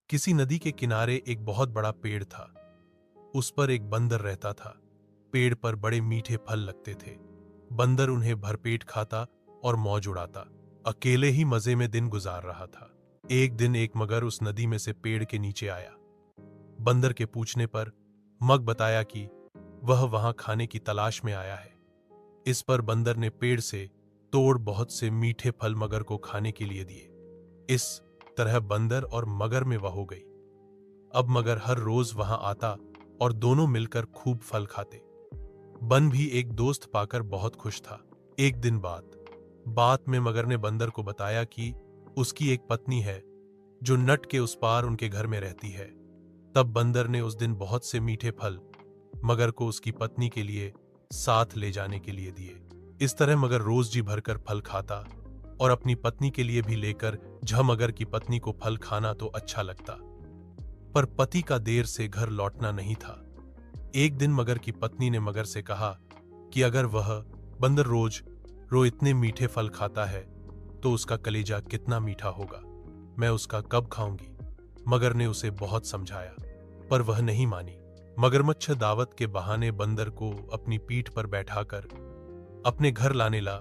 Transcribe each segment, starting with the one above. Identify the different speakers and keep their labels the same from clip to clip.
Speaker 1: किसी नदी के किनारे एक बहुत बड़ा पेड़ था। उस पर एक बंदर रहता था। पेड़ पर बड़े मीठे फल लगते थे। बंदर उन्हें भरपेट खाता और मौज उड़ाता। अकेले ही मजे में दिन गुजार रहा था। एक दिन एक मगर उस नदी में से पेड़ के नीचे आया। बंदर के पूछने पर मग बताया कि वह वहां खाने की तलाश में आया है। इस पर बंदर ने पेड़ से तोड़ बहुत से मीठे फल मगर को खाने के लिए दिए। इस तरह बंदर और मगर में वह हो गई। अब मगर हर रोज वहां आता और दोनों मिलकर खूब फल खाते। बन भी एक दोस्त पाकर बहुत खुश था। एक दिन बात में मगर ने बंदर को बताया कि उसकी एक पत्नी है जो नट के उस पार उनके घर में रहती है। तब बंदर ने उस दिन बहुत से मीठे फल मगर को उसकी पत्नी के लिए साथ ले जाने के लिए दिए। इस तरह मगर रोज जी भरकर फल खाता और अपनी पत्नी के लिए भी लेकर। मगर की पत्नी को फल खाना तो अच्छा लगता, पर पति का देर से घर लौटना नहीं था। एक दिन मगर की पत्नी ने मगर से कहा कि अगर वह बंदर रोज इतने मीठे फल खाता है तो उसका कलेजा कितना मीठा होगा, मैं उसका कब खाऊंगी। मगर ने उसे बहुत समझाया पर वह नहीं मानी। मगरमच्छ दावत के बहाने बंदर को अपनी पीठ पर बैठाकर अपने घर लाने ला।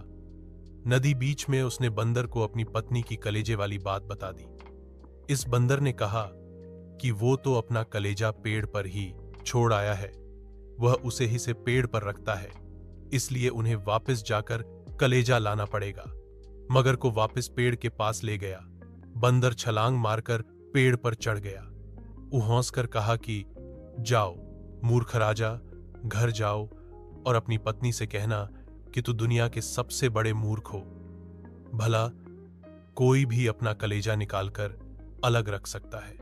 Speaker 1: नदी बीच में उसने बंदर को अपनी पत्नी की कलेजे वाली बात बता दी। इस बंदर ने कहा कि वो तो अपना कलेजा पेड़ पर ही छोड़ आया है, वह उसे ही से पेड़ पर रखता है, इसलिए उन्हें वापस जाकर कलेजा लाना पड़ेगा। मगर को वापस पेड़ के पास ले गया। बंदर छलांग मारकर पेड़ पर चढ़ गया। उहौंस कर कहा कि जाओ मूर्ख राजा, घर जाओ और अपनी पत्नी से कहना कि तू दुनिया के सबसे बड़े मूर्ख हो। भला कोई भी अपना कलेजा निकालकर अलग रख सकता है।